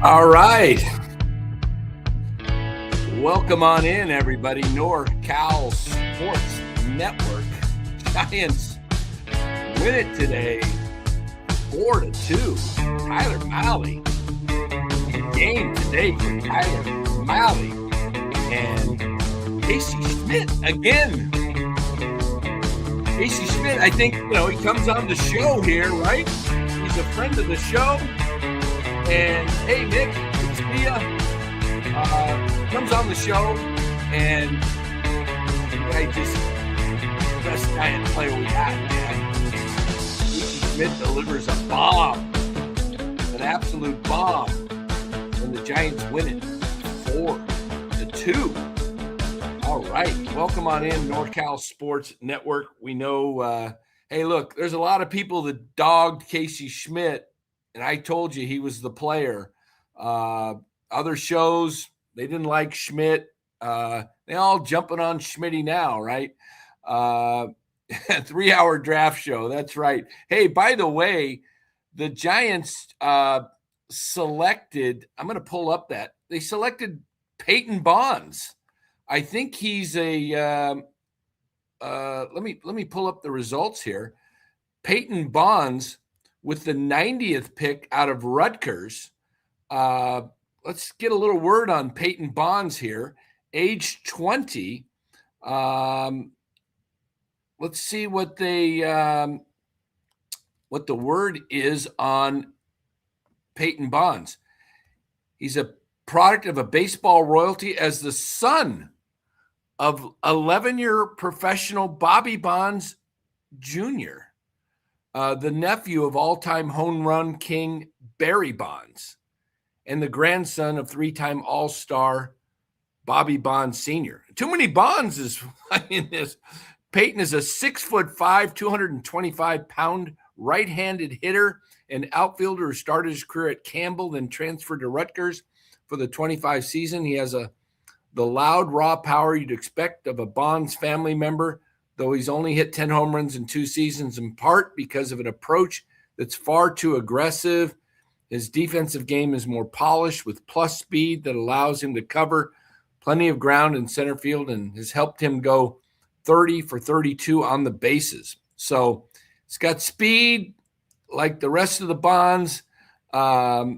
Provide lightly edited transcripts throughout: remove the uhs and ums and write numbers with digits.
All right. Welcome on in, everybody. NorCal Sports Network. Giants win it today, 4-2. Tyler Mahle. Game today for Tyler Mahle and Casey Schmitt again. Casey Schmitt, I think, he comes on the show here, right? He's a friend of the show. And hey, Nick, it's Mia. Comes on the show, and I just best Giant player we got, man. Casey Schmitt delivers a bomb, an absolute bomb, when the Giants win it 4-2. All right, welcome on in, NorCal Sports Network. We know, hey, look, there's a lot of people that dogged Casey Schmitt. And I told you he was the player. Other shows, they didn't like Schmitt. They all jumping on Schmitty now, right? 3-hour draft show. That's right. Hey, by the way, the Giants selected, I'm going to pull up that. They selected Peyton Bonds. I think he's a let me pull up the results here. Peyton Bonds with the 90th pick out of Rutgers. Let's get a little word on Peyton Bonds here. Age 20. Let's see what the word is on Peyton Bonds. He's a product of a baseball royalty as the son of 11-year professional Bobby Bonds Jr., the nephew of all-time home run king Barry Bonds, and the grandson of 3-time All-Star Bobby Bonds Sr. Too many Bonds is in this. Peyton is a 6'5", 225-pound right-handed hitter and outfielder who started his career at Campbell, then transferred to Rutgers for the 25 season. He has the loud, raw power you'd expect of a Bonds family member, though he's only hit 10 home runs in 2 seasons, in part because of an approach that's far too aggressive. His defensive game is more polished with plus speed that allows him to cover plenty of ground in center field and has helped him go 30 for 32 on the bases. So it's got speed like the rest of the Bonds. There's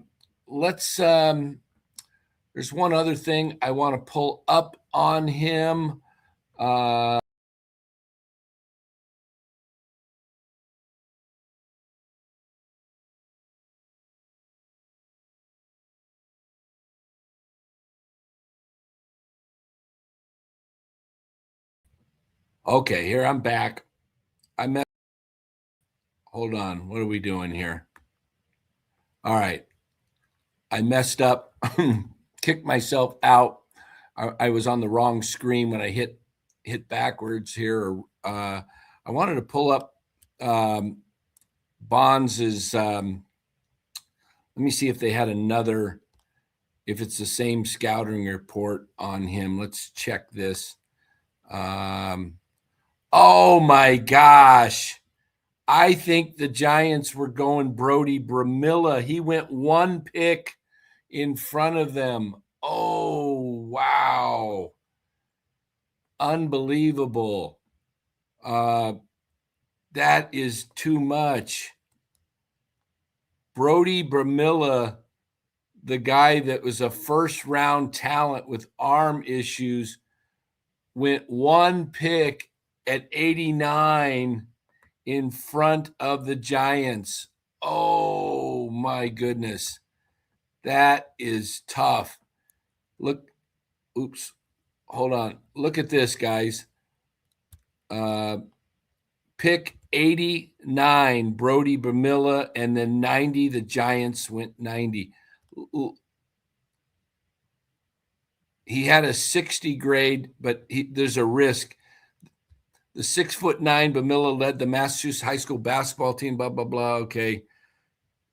one other thing I want to pull up on him. Okay, here I'm back. Hold on. What are we doing here? All right. I messed up, kicked myself out. I was on the wrong screen when I hit backwards here. I wanted to pull up Bonds's. Let me see if they had another, if it's the same scouting report on him. Let's check this. Oh my gosh. I think the Giants were going Brody Bramilla. He went 1 pick in front of them. Oh, wow. Unbelievable. That is too much. Brody Bramilla, the guy that was a first-round talent with arm issues, went 1 pick at 89 in front of the Giants. Oh, my goodness. That is tough. Look, oops, hold on. Look at this, guys. Pick 89, Brody Bramilla, and then 90, the Giants went 90. He had a 60 grade, but there's a risk. The 6'9" Bamilla led the Massachusetts high school basketball team, blah, blah, blah. Okay.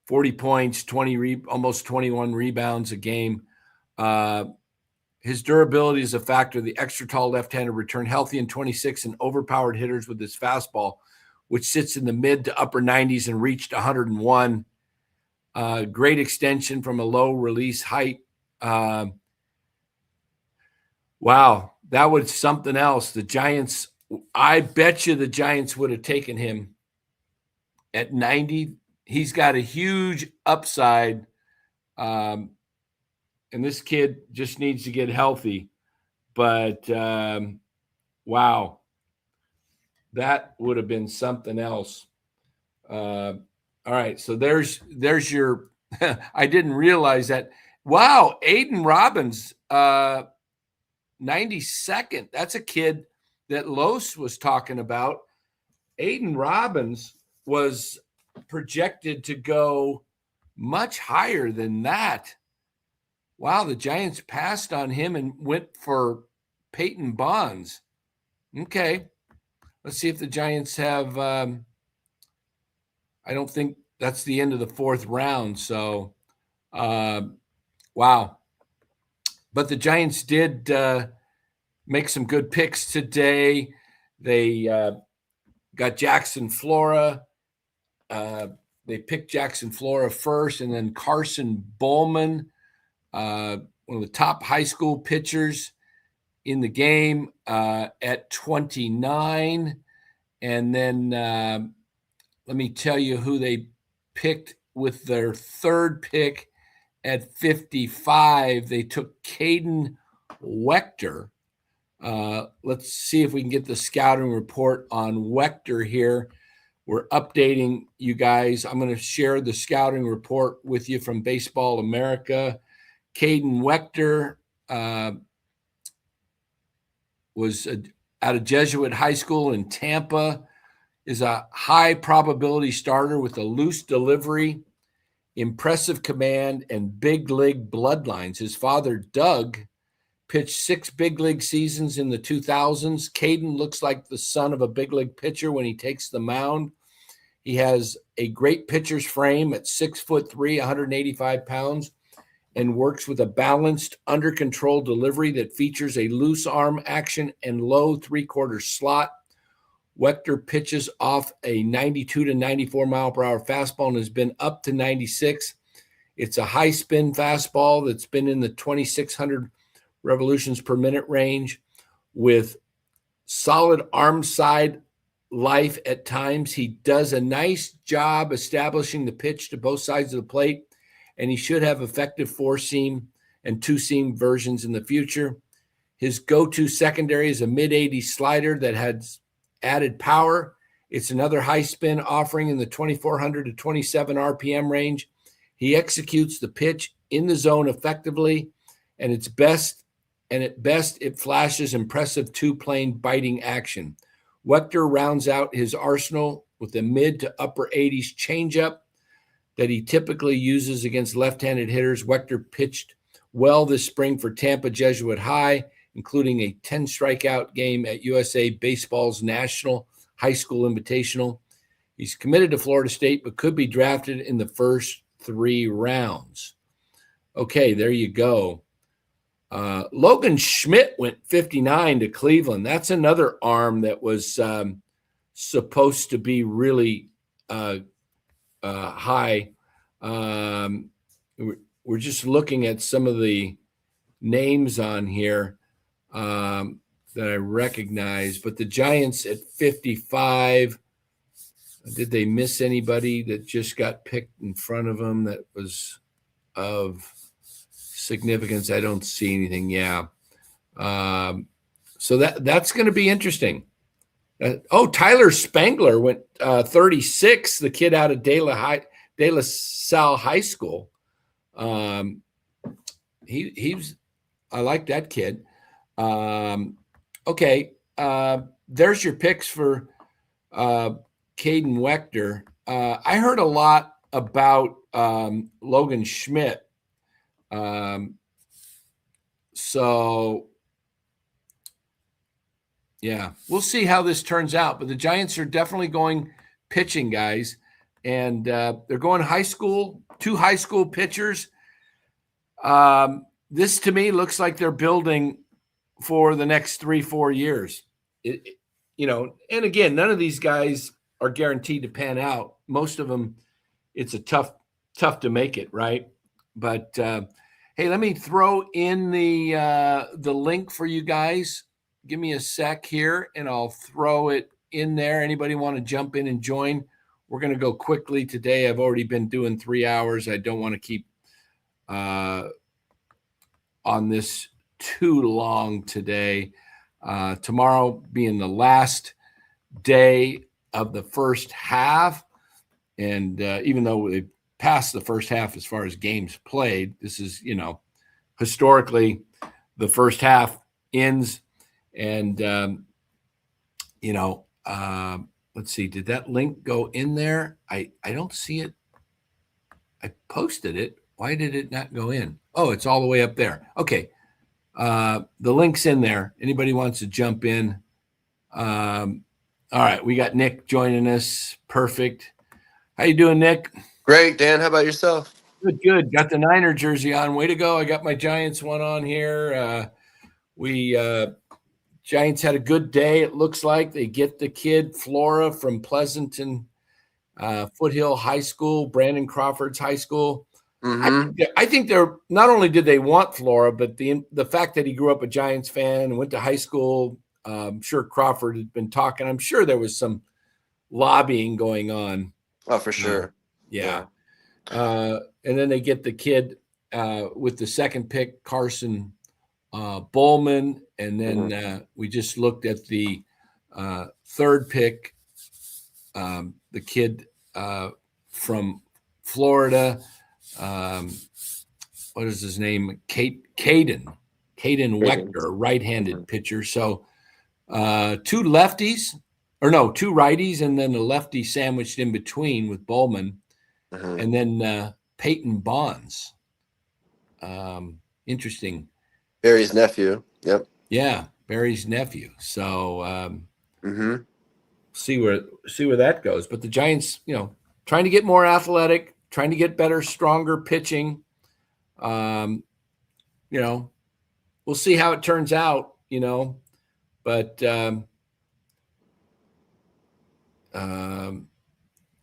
40 points, almost 21 rebounds a game. His durability is a factor. The extra tall left-hander returned healthy in 26 and overpowered hitters with his fastball, which sits in the mid to upper 90s and reached 101. Great extension from a low release height. Wow, that was something else. The Giants, I bet you the Giants would have taken him at 90. He's got a huge upside. And this kid just needs to get healthy. But wow, that would have been something else. All right, so there's your. I didn't realize that. Wow, Aiden Robbins, 92nd. That's a kid that Los was talking about. Aiden Robbins was projected to go much higher than that. Wow, the Giants passed on him and went for Peyton Bonds. Okay, let's see if the Giants have. I don't think that's the end of the fourth round. So, wow. But the Giants did make some good picks today. They got Jackson Flora. They picked Jackson Flora first, and then Carson Bowman, one of the top high school pitchers in the game, at 29. And then let me tell you who they picked with their third pick at 55. They took Caden Wechter. Let's see if we can get the scouting report on Wechter here. We're updating you guys. I'm going to share the scouting report with you from Baseball America. Caden Wechter was out of Jesuit High School in Tampa, is a high probability starter with a loose delivery, impressive command, and big league bloodlines. His father, Doug, pitched 6 big league seasons in the 2000s. Caden looks like the son of a big league pitcher when he takes the mound. He has a great pitcher's frame at 6'3", 185 pounds, and works with a balanced, under control delivery that features a loose arm action and low 3/4 slot. Wechter pitches off a 92 to 94 mile per hour fastball and has been up to 96. It's a high spin fastball that's been in the 2,600 revolutions per minute range with solid arm side life at times. He does a nice job establishing the pitch to both sides of the plate, and he should have effective 4-seam and 2-seam versions in the future. His go-to secondary is a mid-80s slider that has added power. It's another high spin offering in the 2,400 to 27 RPM range. He executes the pitch in the zone effectively, and at best, it flashes impressive two-plane biting action. Wechter rounds out his arsenal with a mid to upper 80s changeup that he typically uses against left-handed hitters. Wechter pitched well this spring for Tampa Jesuit High, including a 10 strikeout game at USA Baseball's National High School Invitational. He's committed to Florida State, but could be drafted in the first 3 rounds. Okay, there you go. Logan Schmitt went 59 to Cleveland. That's another arm that was supposed to be really high. We're just looking at some of the names on here that I recognize, but the Giants at 55, did they miss anybody that just got picked in front of them that was of significance? I don't see anything. Yeah. So that's going to be interesting. Tyler Spangler went 36, the kid out of De La Salle High School. He's I like that kid. Okay. There's your picks for Caden Wechter. I heard a lot about Logan Schmitt. So yeah, we'll see how this turns out, but the Giants are definitely going pitching, guys, and they're going high school, 2 high school pitchers. This to me looks like they're building for the next 3-4 years. And again, none of these guys are guaranteed to pan out. Most of them, it's a tough tough to make it, right? But hey, let me throw in the link for you guys. Give me a sec here, and I'll throw it in there. Anybody want to jump in and join? We're going to go quickly today. I've already been doing 3 hours. I don't want to keep on this too long today. Tomorrow being the last day of the first half, and even though they passed the first half as far as games played, this is, historically the first half ends, and let's see, did that link go in there? I don't see it. I posted it. Why did it not go in? Oh, it's all the way up there. Okay. The link's in there. Anybody wants to jump in? All right. We got Nick joining us. Perfect. How you doing, Nick? Great, Dan. How about yourself? Good. Got the Niner jersey on. Way to go. I got my Giants one on here. Giants had a good day. It looks like they get the kid Flora from Pleasanton Foothill High School, Brandon Crawford's high school. Mm-hmm. I think they're not only did they want Flora, but the fact that he grew up a Giants fan and went to high school. I'm sure Crawford had been talking. I'm sure there was some lobbying going on. Oh, for sure. Yeah. And then they get the kid with the second pick, Carson Bowman. And then we just looked at the third pick, the kid from Florida. What is his name? Caden Wechter, right-handed pitcher. So two righties, and then a lefty sandwiched in between with Bowman, and then Peyton Bonds. Interesting. Barry's nephew. Yep. Yeah, Barry's nephew. So see where that goes. But the Giants, trying to get more athletic, trying to get better, stronger pitching. We'll see how it turns out, but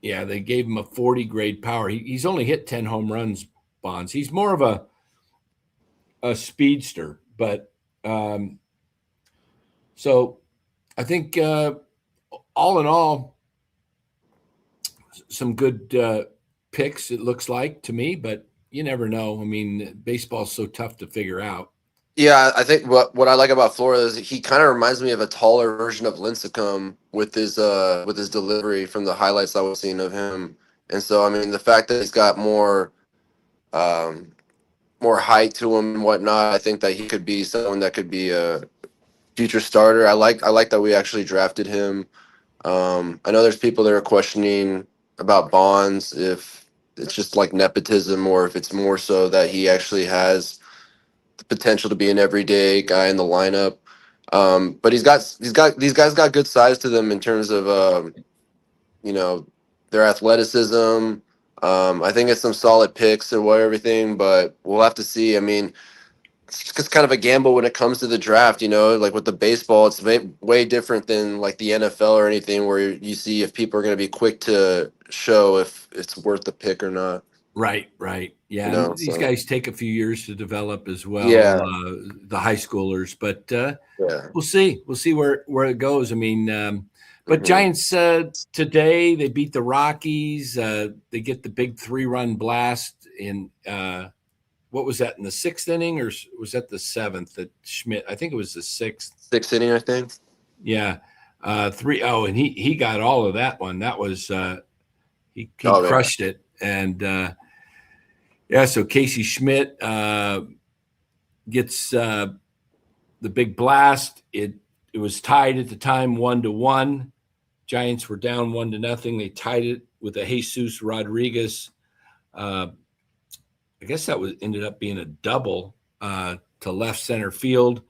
they gave him a 40 grade power. He's only hit 10 home runs, Bonds. He's more of a speedster, but so I think all in all, some good picks, it looks like to me, but you never know. I mean, baseball's so tough to figure out. Yeah, I think what I like about Florida is he kind of reminds me of a taller version of Lincecum with his delivery from the highlights I was seeing of him. And so, I mean, the fact that he's got more height to him and whatnot, I think that he could be someone that could be a future starter. I like that we actually drafted him. I know there's people that are questioning about Bonds, if it's just like nepotism or if it's more so that he actually has the potential to be an everyday guy in the lineup. But these guys got good size to them in terms of their athleticism. I think it's some solid picks and everything, but we'll have to see. I mean, it's kind of a gamble when it comes to the draft, like with the baseball, it's way different than like the NFL or anything where you see if people are going to be quick to show if it's worth the pick or not. Right. Yeah. These guys take a few years to develop as well. Yeah. The high schoolers, but we'll see. We'll see where it goes. I mean, but Giants today, they beat the Rockies. They get the big 3-run blast in what was that, in the 6th inning, or was that the 7th that Schmitt? I think it was the 6th inning, I think. Yeah. 3. Oh, and he got all of that one. That was he crushed it. And so Casey Schmitt gets the big blast. It was tied at the time 1-1. Giants were down 1-0. They tied it with a Jesus Rodriguez. I guess that ended up being a double to left center field.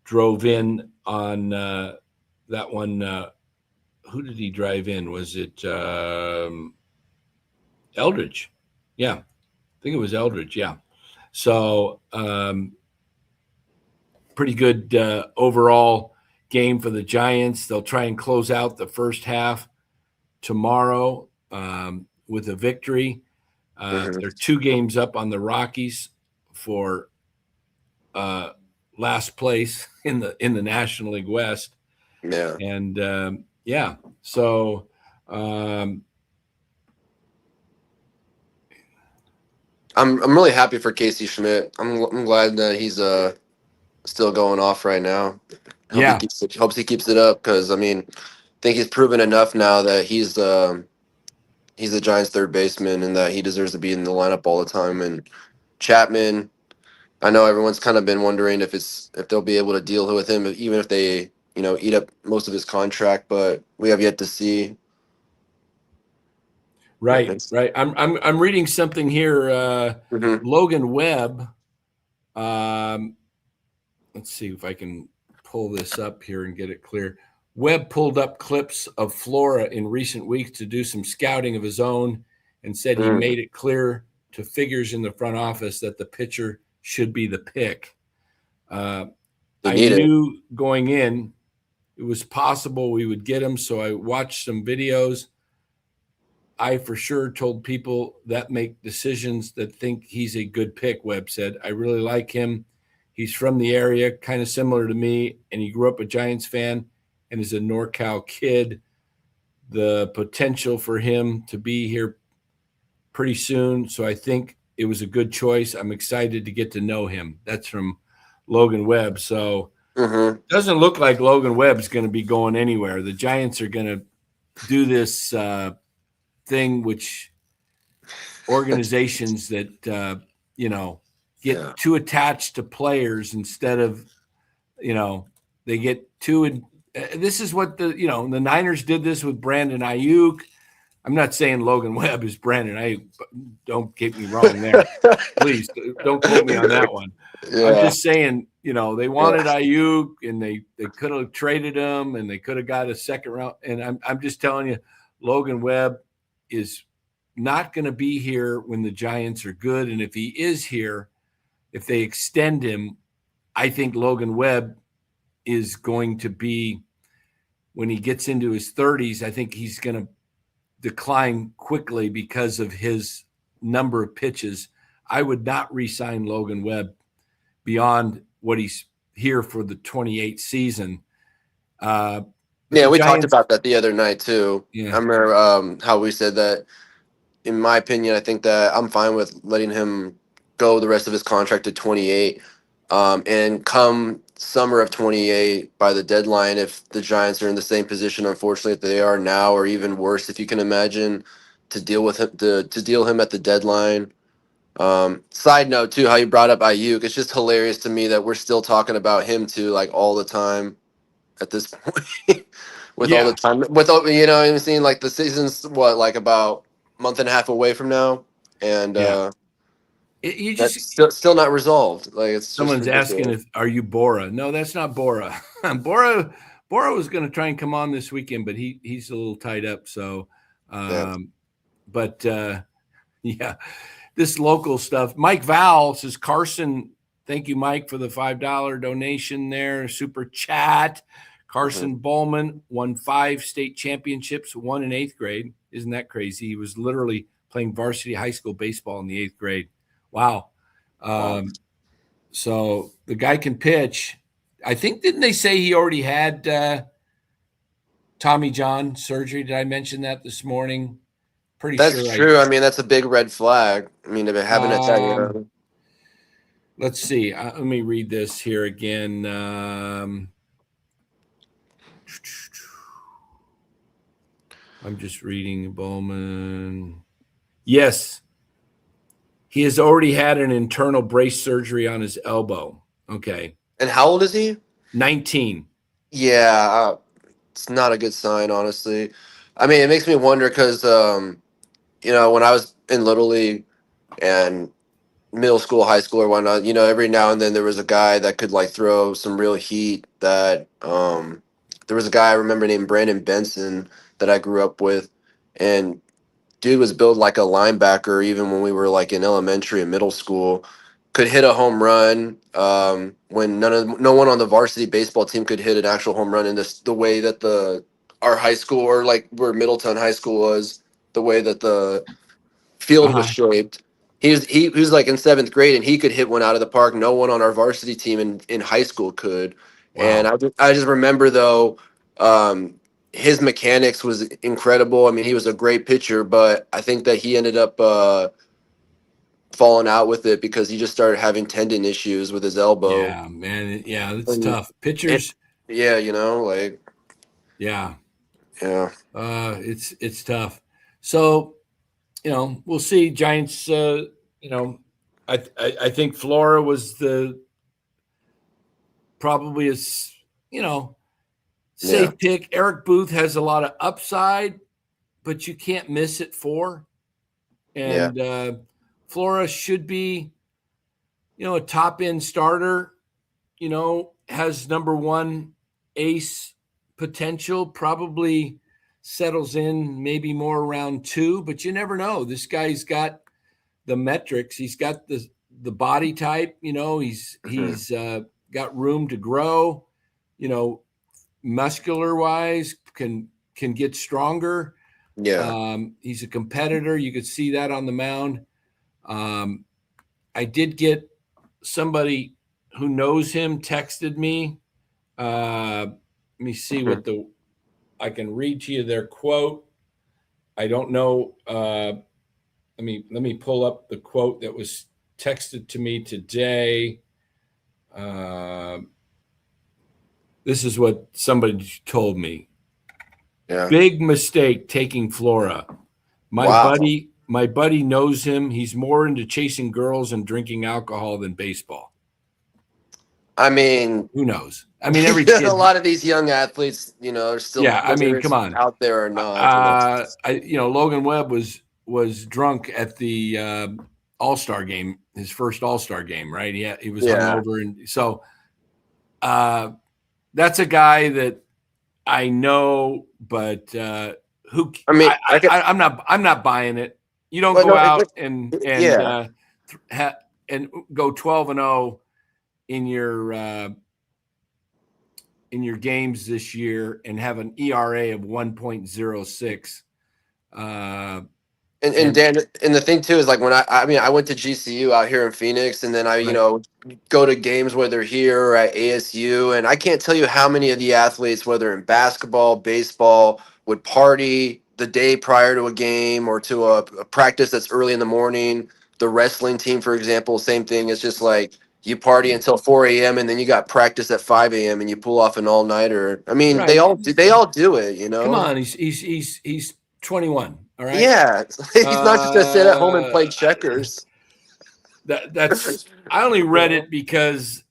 Drove in on that one. Who did he drive in? Was it Eldridge? Yeah, I think it was Eldridge. Yeah. So pretty good overall game for the Giants. They'll try and close out the first half tomorrow with a victory. Mhm. They're 2 games up on the Rockies for last place in the National League West. Yeah. And so I'm really happy for Casey Schmitt. I'm glad that he's still going off right now. yeah, Hopes he keeps it up, because I mean, I think he's proven enough now that he's the Giants' third baseman and that he deserves to be in the lineup all the time. And Chapman, I know everyone's kind of been wondering if they'll be able to deal with him, even if they eat up most of his contract, but we have yet to see. right, It's, right. I'm reading something here. mhm. Logan Webb. Let's see if I can pull this up here and get it clear. Webb pulled up clips of Flora in recent weeks to do some scouting of his own and said he Mm. made it clear to figures in the front office that the pitcher should be the pick. They I need it. knew going in it was possible we would get him, so I watched some videos. I for sure told people that make decisions that think he's a good pick, Webb said. I really like him. He's from the area, kind of similar to me, and he grew up a Giants fan and is a NorCal kid. The potential for him to be here pretty soon, so I think it was a good choice. I'm excited to get to know him. That's from Logan Webb. So Hmm. it doesn't look like Logan Webb's going to be going anywhere. The Giants are going to do this thing which organizations that get Yeah. too attached to players instead of they get too. This is what the Niners did this with Brandon Ayuk. I'm not saying Logan Webb is Brandon Ayuk. Don't get me wrong there. Please don't quote me on that one. I'm Yeah. just saying, they wanted Yeah. Ayuk and they could have traded him and they could have got a second round. And I'm just telling you, Logan Webb is not going to be here when the Giants are good. And if he is here, if they extend him, I think Logan Webb is going to be, when he gets into his 30s, I think he's going to decline quickly because of his number of pitches. I would not re-sign Logan Webb beyond what he's here for the 28 season. But Yeah, the we talked Giants, about that the other night too. I yeah, remember how we said that. In my opinion, I think that I'm fine with letting him go the rest of his contract to 28. And come summer of 28, by the deadline, if the Giants are in the same position, unfortunately, that they are now, or even worse, if you can imagine, to deal with him, to deal him at the deadline. Side note too, how you brought up Ayuk, it's just hilarious to me that we're still talking about him too, like all the time at this point. With all the yeah, time, with all, what I'm saying, like the season's what, like about month and a half away from now, and yeah. You just that's still not resolved. Like, it's just someone's asking ridiculous. if are you Bora? No, that's not Bora. Bora was going to try and come on this weekend, but he's a little tied up. So, Yeah. but yeah, this local stuff. Mike Val says Carson. Thank you, Mike, for the $5 donation there. Super chat. Hmm. Carson Bowman won 5 state championships, 1 in 8th grade. Isn't that crazy? He was literally playing varsity high school baseball in the 8th grade. Wow. Wow. So the guy can pitch. I think, didn't they say he already had Tommy John surgery? Did I mention that this morning? Pretty That's sure I. true. I mean, that's a big red flag. I mean, if it having it that, Um, let's see. Let me read this here again. I'm just reading Bowman. Yes, he has already had an internal brace surgery on his elbow. Okay, and how old is he? 19. Yeah, it's not a good sign, honestly. I mean, it makes me wonder because, when I was in Little League and middle school, high school, or whatnot, every now and then there was a guy that could like throw some real heat. There was a guy I remember named Brandon Benson that I grew up with, and dude was built like a linebacker. Even when we were like in elementary and middle school, could hit a home run. When no one on the varsity baseball team could hit an actual home run in the way that our high school, or like where Middletown High School was, the way that the field was shaped. He was like in 7th grade, and he could hit one out of the park. No one on our varsity team in high school could. And Wow. I just remember though, his mechanics was incredible. I mean, he was a great pitcher, but I think that he ended up falling out with it because he just started having tendon issues with his elbow. Yeah, man. Yeah, it's And tough. it, Pitchers. yeah, like Yeah. yeah, It's tough. So, we'll see. Giants, I think Flora was probably a yeah, safe pick. Eric Booth has a lot of upside, but you can't miss it for. yeah, And Flora should be, a top end starter. Has number one ace potential. Probably settles in maybe more around 2, but you never know. This guy's got the metrics. He's got the body type. mhm, He's got room to grow. Muscular wise, can get stronger. yeah. He's a competitor. You could see that on the mound. I did get somebody who knows him texted me. Let me see Mhm. what I can read to you their quote. I don't know. Let me pull up the quote that was texted to me today. This is what somebody told me. Yeah. Big mistake taking Flora. My Wow. buddy, my buddy knows him. He's more into chasing girls and drinking alcohol than baseball. I mean, Who knows? Every a kid. lot of these young athletes, are still, Yeah, whether come it's on. out there or not. Logan Webb was drunk at the All-Star game, his first All-Star game, right? He was Yeah. hungover, and so that's a guy that I know, but who I mean, I could, I'm not buying it. You don't but go no, it's like, out and yeah. and go 12-0 in your games this year and have an ERA of 1.06. And And Dan, and the thing too is like when I went to GCU out here in Phoenix, and then I right, go to games whether here or at ASU, and I can't tell you how many of the athletes, whether in basketball, baseball, would party the day prior to a game or to a practice that's early in the morning. The wrestling team, for example, same thing. It's just like you party until 4 a.m. and then you got practice at 5 a.m. and you pull off an all nighter. I mean, right. they all do it, Come on, he's 21. All right. Yeah, he's not just gonna sit at home and Uh, play checkers. that's I only You read know? it because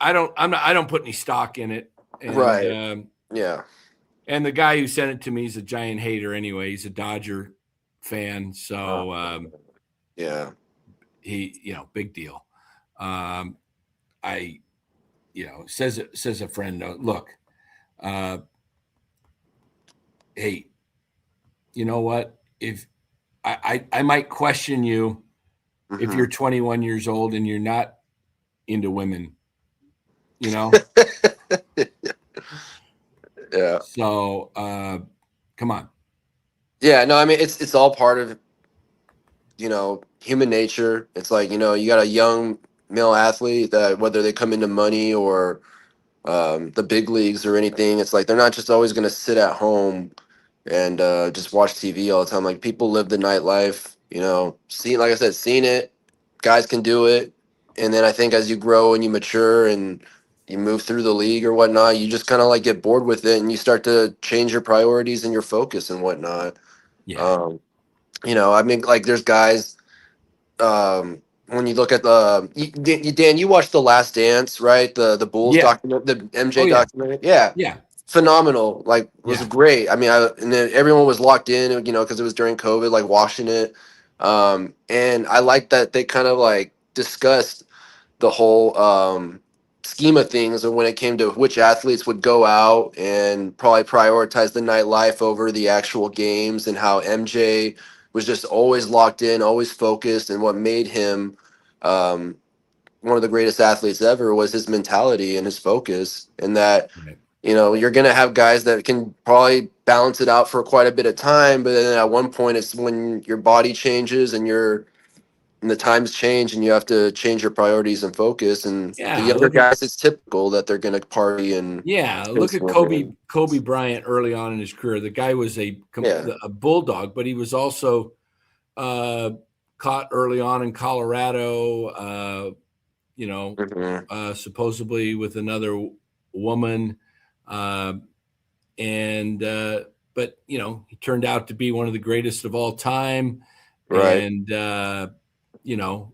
I don't put any stock in it, and Right. Yeah. and the guy who sent it to me is a giant hater anyway. He's a Dodger fan, Uh, so yeah. he big deal. I says a friend, look, uh, hey, you know what? If I might question you if Hmm. you're 21 years old and you're not into women, you know. Yeah. So come on. Yeah. No, I mean it's all part of human nature. It's like you got a young male athlete that whether they come into money or the big leagues or anything, it's like they're not just always going to sit at home and just watch TV all the time. Like people live the nightlife, see, like I said, seeing it, guys can do it. And then I think as you grow and you mature and you move through the league or whatnot, you just kind of like get bored with it and you start to change your priorities and your focus and whatnot. Yeah. Um, I mean, like there's guys, when you look at Dan, you watched The Last Dance, right? The Bulls Yeah. document, the Oh MJ yeah. documentary. Yeah, Yeah. phenomenal. Like, was Yeah. great. I mean, and then everyone was locked in, because it was during COVID, like watching it. And I like that they kind of like discussed the whole scheme of things, and when it came to which athletes would go out and probably prioritize the nightlife over the actual games, and how MJ was just always locked in, always focused, and what made him one of the greatest athletes ever was his mentality and his focus, and that Right. you're going to have guys that can probably balance it out for quite a bit of time, but then at one point it's when your body changes and the times change and you have to change your priorities and focus. And the Yeah, younger guys, it's typical that they're going to party and look at Kobe Bryant early on in his career. The guy was a bulldog, but he was also caught early on in Colorado, supposedly with another woman. But he turned out to be one of the greatest of all time. Right. And,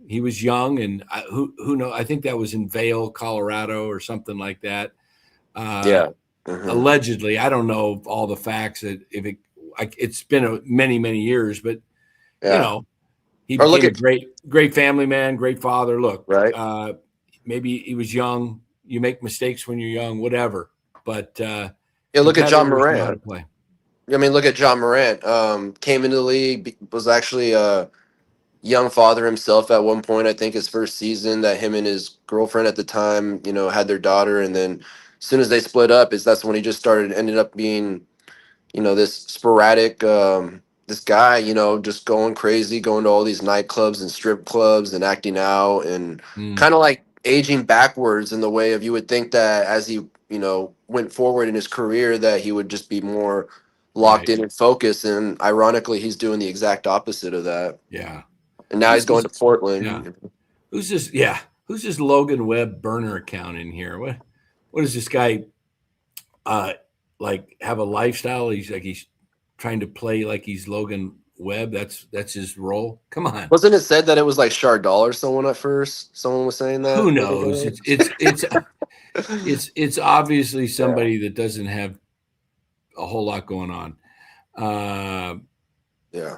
he was young, and who knows? I think that was in Vail, Colorado or something like that. Allegedly, I don't know all the facts. It's been many, many years, but he became a great family man, great father. Look, right. Maybe he was young. You make mistakes when you're young, whatever. But look at John Morant. I mean, look at John Morant. Came into the league, was actually a young father himself at one point. I think his first season that him and his girlfriend at the time, had their daughter, and then as soon as they split up, that's when he just ended up being, this sporadic, this guy, just going crazy, going to all these nightclubs and strip clubs and acting out and kind of like aging backwards in the way of, you would think that as he, went forward in his career that he would just be more locked in and focused. And ironically, he's doing the exact opposite of that. Yeah. And now he's going to Portland. Yeah. Who's this Logan Webb burner account in here? What does this guy like have a lifestyle? He's trying to play like he's Logan Webb. That's his role. Come on. Wasn't it said that it was like Chardall or someone at first? Someone was saying that. Who knows? It's obviously somebody that doesn't have a whole lot going on. Yeah.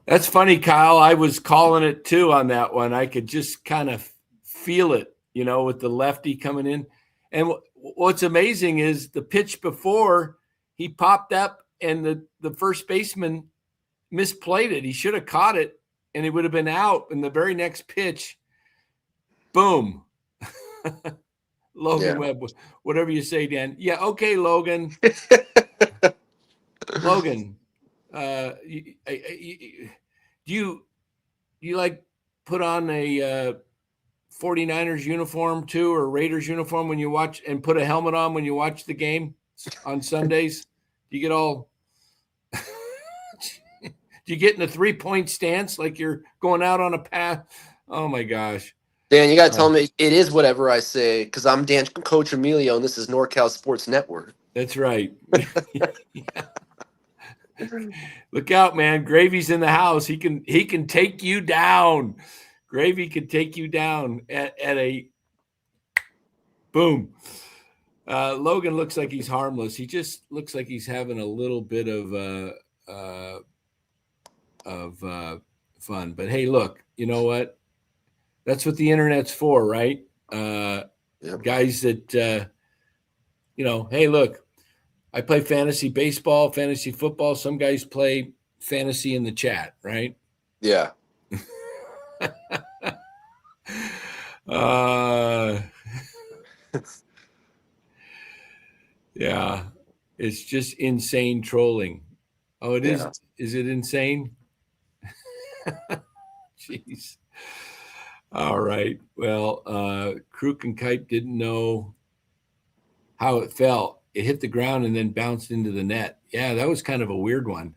That's funny, Kyle. I was calling it too on that one. I could just kind of feel it, with the lefty coming in. And what's amazing is the pitch before he popped up and the first baseman misplayed it. He should have caught it and it would have been out. And the very next pitch, boom. Logan Webb, whatever you say, Dan. Yeah, okay, Logan. Logan, do you like put on a 49ers uniform too, or Raiders uniform when you watch, and put a helmet on when you watch the game on Sundays? Do you get all? Do you get in a 3-point stance like you're going out on a path? Oh my gosh. Dan, you got to tell me it is whatever I say, because I'm Dan Coach Emilio, and this is NorCal Sports Network. That's right. Yeah. Look out, man. Gravy's in the house. He can take you down. Gravy can take you down at a boom. Logan looks like he's harmless. He just looks like he's having a little bit of fun. But hey, look, you know what? That's what the internet's for, right? Guys that, hey, look, I play fantasy baseball, fantasy football. Some guys play fantasy in the chat, right? Yeah. Yeah. It's just insane trolling. Oh, it is. Is it insane? Jeez. All right. Well, Kruk and Kipe didn't know how it felt. It hit the ground and then bounced into the net. Yeah, that was kind of a weird one.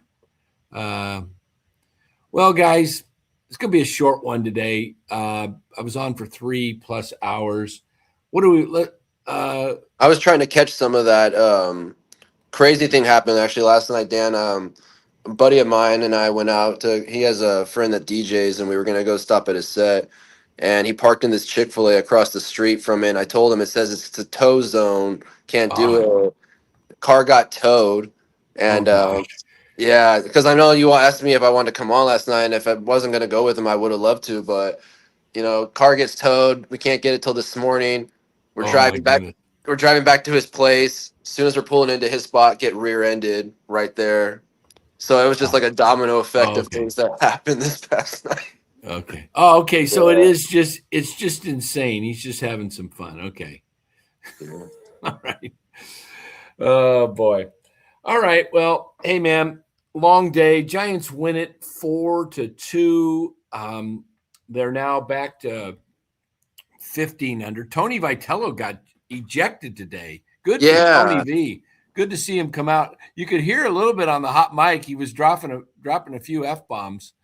Well, guys, it's going to be a short one today. I was on for 3+ hours. What do we I was trying to catch some of that. Crazy thing happened actually last night, Dan. A buddy of mine and I went out he has a friend that DJs, and we were going to go stop at his set. And he parked in this Chick-fil-A across the street from it. I told him it says it's a tow zone. Can't do it. The car got towed. And because I know you asked me if I wanted to come on last night. And if I wasn't going to go with him, I would have loved to. But, car gets towed. We can't get it till this morning. We're driving back. We're driving back to his place. As soon as we're pulling into his spot, get rear-ended right there. So it was just like a domino effect of things that happened this past night. Okay. Oh, okay. So it's just insane. He's just having some fun. Okay. Yeah. All right. Oh boy. All right. Well, hey man, long day. Giants win it 4-2. They're now back to 15 under. Tony Vitello got ejected today. Good for Tony Yeah. V. Good to see him come out. You could hear a little bit on the hot mic. He was dropping a few F-bombs.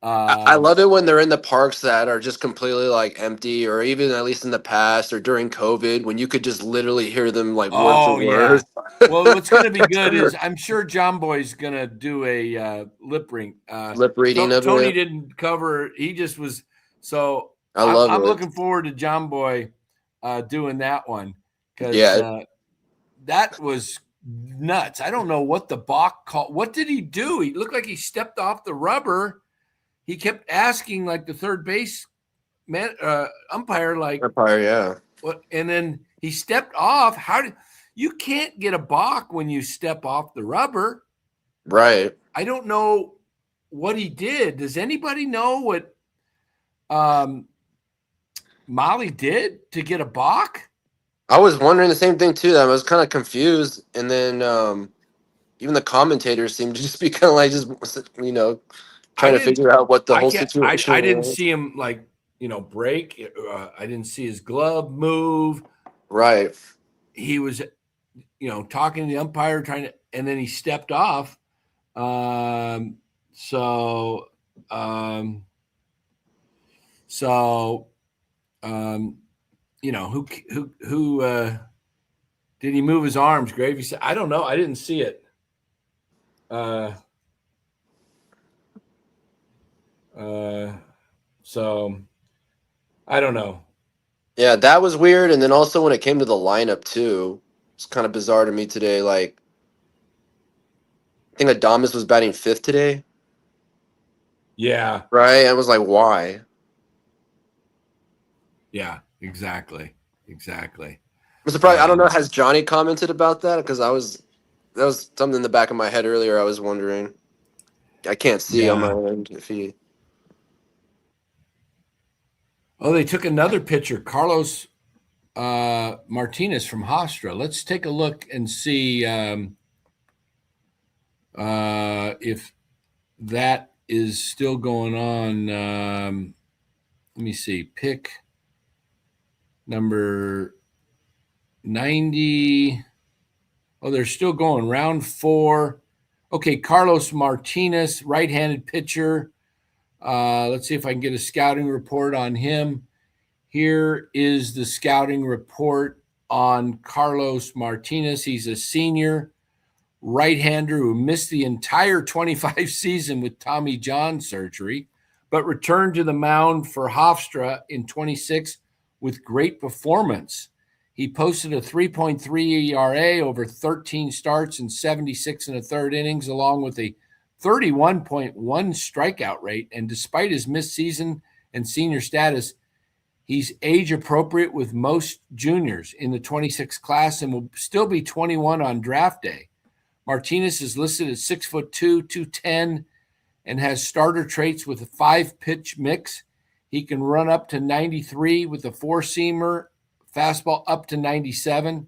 I love it when they're in the parks that are just completely like empty, or even at least in the past or during COVID when you could just literally hear them like word for Oh yeah. word. Well, what's going to be good is I'm sure John Boy's going to do a lip ring. Lip reading of Tony it. didn't cover. He just was. So I love I'm it. looking forward to John Boy doing that one because Yeah. that was nuts. I don't know what the balk called. What did he do? He looked like he stepped off the rubber. He kept asking like the third base umpire, like Empire, yeah. what? And then he stepped off. You can't get a balk when you step off the rubber? Right. I don't know what he did. Does anybody know what Mahle did to get a balk? I was wondering the same thing too. I was kind of confused, and then even the commentators seemed to just be kind of like I trying to didn't. figure out what the I whole can't. I situation didn't was. see him break. I didn't see his glove move. Right. He was, talking to the umpire, and then he stepped off. So, who did he move his arms? Gravy said, I don't know. I didn't see it. So I don't know. Yeah, that was weird. And then also when it came to the lineup too, it's kind of bizarre to me today. Like, I think Adames was batting fifth today, Yeah. right? I was like, why? Yeah, exactly. I'm surprised. I don't know. Has Johnny commented about that? Because that was something in the back of my head earlier. I was wondering. I can't see on my Yeah. end if he. Oh, they took another pitcher, Carlos Martinez from Hofstra. Let's take a look and see if that is still going on. Let me see. Pick number 90. Oh, they're still going. Round 4. Okay, Carlos Martinez, right-handed pitcher. Let's see if I can get a scouting report on him. Here is the scouting report on Carlos Martinez. He's a senior right-hander who missed the entire 25 season with Tommy John surgery, but returned to the mound for Hofstra in 26 with great performance. He posted a 3.3 ERA over 13 starts and 76 and a third innings, along with a 31.1 strikeout rate. And despite his missed season and senior status, he's age appropriate with most juniors in the 26 class and will still be 21 on draft day. Martinez is listed at 6'2", 210, and has starter traits with a 5-pitch mix. He can run up to 93 with a 4-seamer, fastball up to 97,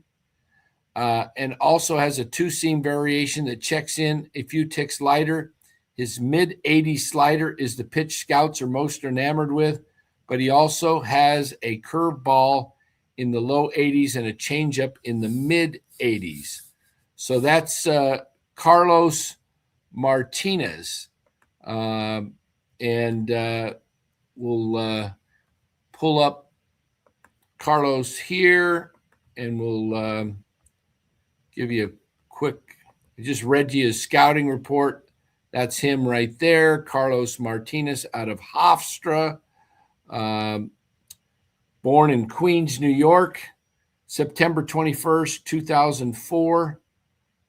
and also has a 2-seam variation that checks in a few ticks lighter. His mid-80s slider is the pitch scouts are most enamored with, but he also has a curveball in the low 80s and a changeup in the mid-80s. So that's Carlos Martinez. And we'll pull up Carlos here, and we'll give you a quick, I just read to you his scouting report. That's him right there, Carlos Martinez out of Hofstra. Born in Queens, New York, September 21st, 2004.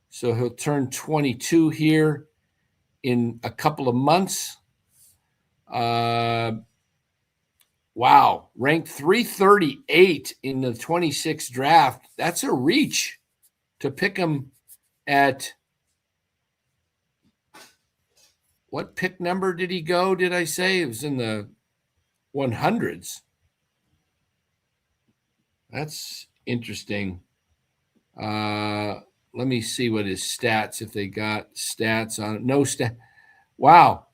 So he'll turn 22 here in a couple of months. Wow. Ranked 338 in the 26th draft. That's a reach to pick him at what pick number did he go? Did I say it was in the 100s? That's Interesting. Let me see what his stats, if they got stats on it. No stat. Wow.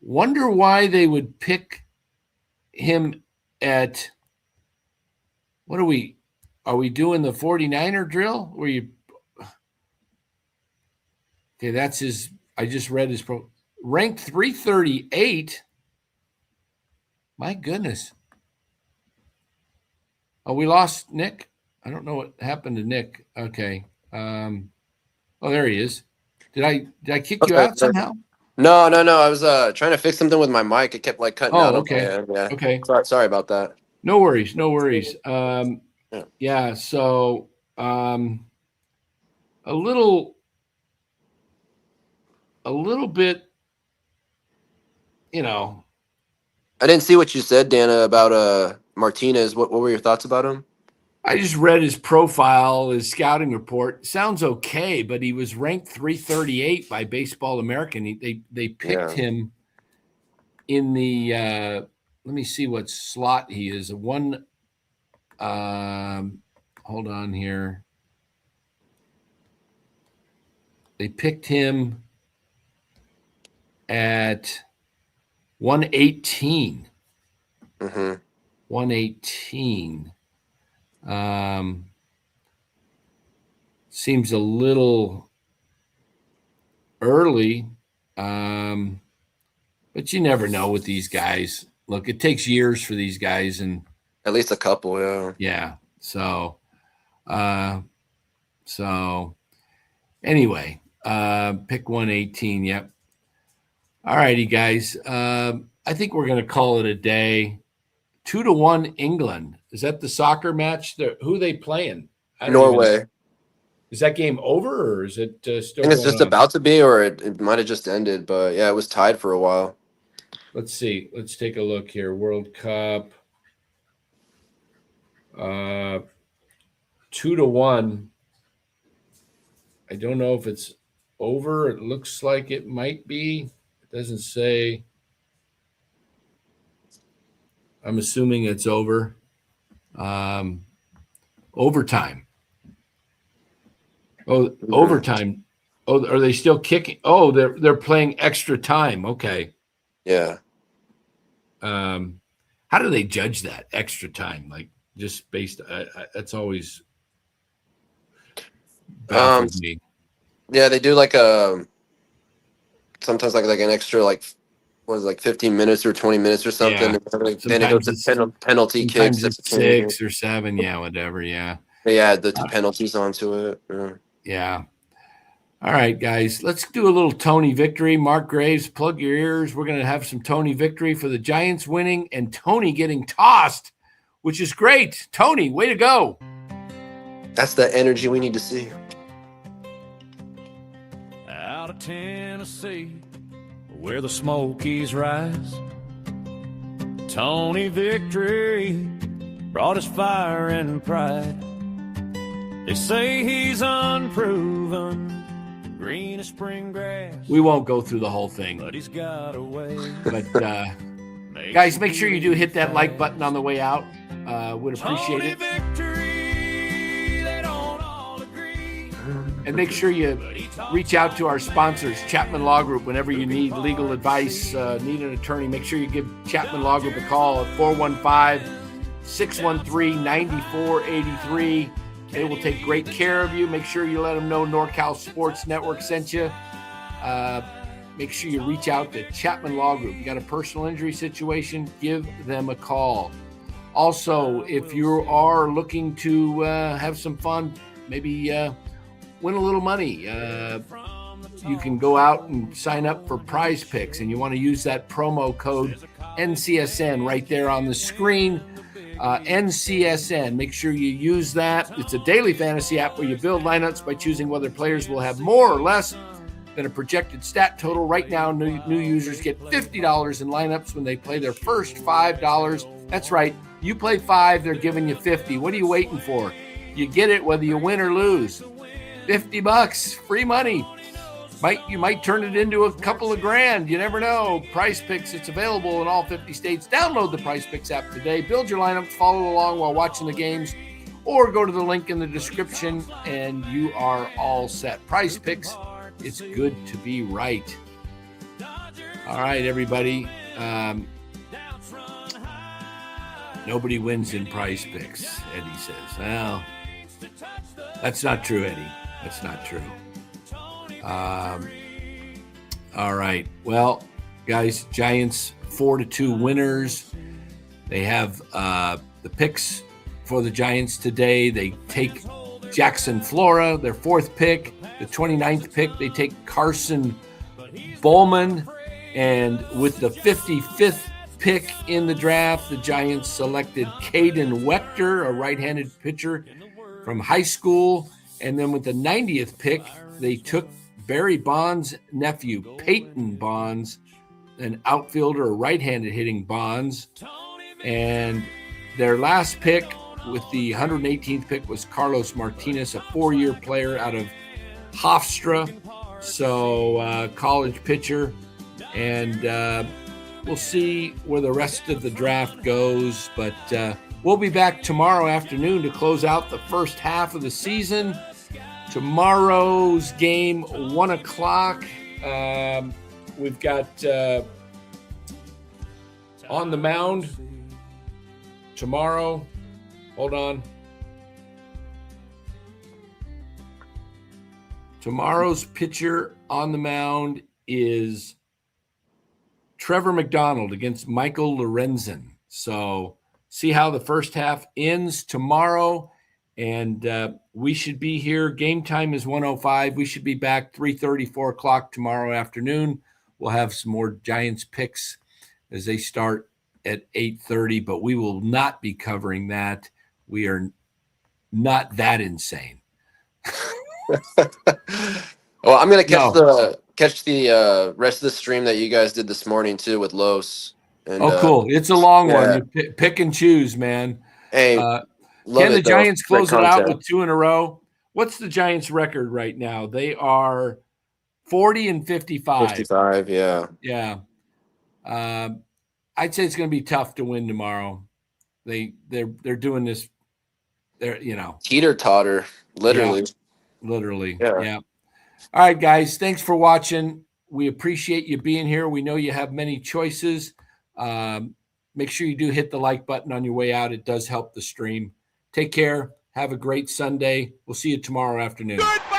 Wonder why they would pick him at, what are we doing the 49er drill? Where you, okay, that's his, I just read his pro, ranked 338. My goodness. Oh, we lost Nick. I don't know what happened to Nick. Okay. Oh, there he is. Did I kick you out somehow? No. I was trying to fix something with my mic. It kept like cutting out. Okay. Yeah. Okay. Sorry about that. No worries. Yeah. So a little bit, I didn't see what you said, Dana, about Martinez. What were your thoughts about him? I just read his profile, his scouting report. Sounds okay, but he was ranked 338 by Baseball American. They picked him in the let me see what slot he is. Hold on here. They picked him at 118. 118. Seems a little early, but you never know with these guys. Look, it takes years for these guys, and at least a couple, yeah. So anyway, pick 118. Yep. All righty, guys. I think we're going to call it a day. 2-1 England. Is that the soccer match? Who are they playing? Norway. Is that game over, or is it still? I think it's just about to be, or it might have just ended. But yeah, it was tied for a while. Let's see. Let's take a look here. World Cup. 2-1. I don't know if it's over. It looks like it might be. It doesn't say. I'm assuming it's over. Overtime. Oh, overtime. Oh, are they still kicking? Oh, they're playing extra time. Okay. Yeah. How do they judge that extra time? Like just based. That's always baffles me. Yeah, they do like sometimes like an extra like 15 minutes or 20 minutes or something. Yeah. Then it goes to penalty kicks. It's 6 or 7. Yeah, whatever. Yeah. They add the penalties onto it. Yeah. All right, guys. Let's do a little Tony victory. Mark Graves, plug your ears. We're going to have some Tony victory for the Giants winning and Tony getting tossed, which is great. Tony, way to go. That's the energy we need to see. Out of Tennessee, where the Smokies rise, Tony victory brought us fire and pride. They say he's unproven, green as spring grass. We won't go through the whole thing, but he's got a way. But guys, make sure you do hit that like button on the way out. Would appreciate it. Victory, they don't all agree. And make sure you reach out to our sponsors, Chapman Law Group, whenever you need legal advice, need an attorney. Make sure you give Chapman Law Group a call at 415-613-9483. They will take great care of you. Make sure you let them know NorCal Sports Network sent you. Make sure you reach out to Chapman Law Group. You got a personal injury situation, give them a call. Also, if you are looking to have some fun, maybe win a little money, you can go out and sign up for PrizePicks, and you want to use that promo code NCSN right there on the screen. NCSN. Make sure you use that. It's a daily fantasy app where you build lineups by choosing whether players will have more or less than a projected stat total. Right now, new users get $50 in lineups when they play their first $5. That's right. You play 5, they're giving you 50. What are you waiting for? You get it whether you win or lose. $50, free money. You might turn it into a couple of grand. You never know. PrizePicks, it's available in all 50 states. Download the PrizePicks app today. Build your lineups, follow along while watching the games, or go to the link in the description and you are all set. PrizePicks, it's good to be right. All right, everybody. Nobody wins in PrizePicks, Eddie says. Well, that's not true, Eddie. That's not true. All right. Well, guys, Giants 4-2 winners. They have the picks for the Giants today. They take Jackson Flora, their 4th pick. The 29th pick, they take Carson Bowman. And with the 55th pick in the draft, the Giants selected Caden Wechter, a right-handed pitcher from high school. And then with the 90th pick, they took Barry Bonds' nephew, Peyton Bonds, an outfielder, a right-handed hitting Bonds. And their last pick with the 118th pick was Carlos Martinez, a 4-year player out of Hofstra, so college pitcher. And we'll see where the rest of the draft goes. But we'll be back tomorrow afternoon to close out the first half of the season. Tomorrow's game, 1 o'clock. We've got on the mound tomorrow. Hold on. Tomorrow's pitcher on the mound is Trevor McDonald against Michael Lorenzen. So see how the first half ends tomorrow. And we should be here. Game time is 1:05. We should be back 3:30, 4 o'clock tomorrow afternoon. We'll have some more Giants picks as they start at 8:30, but we will not be covering that. We are not that insane. Well, I'm gonna catch the rest of the stream that you guys did this morning too with Los. And, cool! It's a long one. You pick and choose, man. Hey, can the Giants close it out with 2 in a row? What's the Giants' record right now? They are 40-55. 55, yeah. Yeah. I'd say it's going to be tough to win tomorrow. They're doing this. They're teeter totter, literally. Yeah. Literally. Yeah. Yeah. All right, guys. Thanks for watching. We appreciate you being here. We know you have many choices. Make sure you do hit the like button on your way out. It does help the stream. Take care. Have a great Sunday. We'll see you tomorrow afternoon. Goodbye.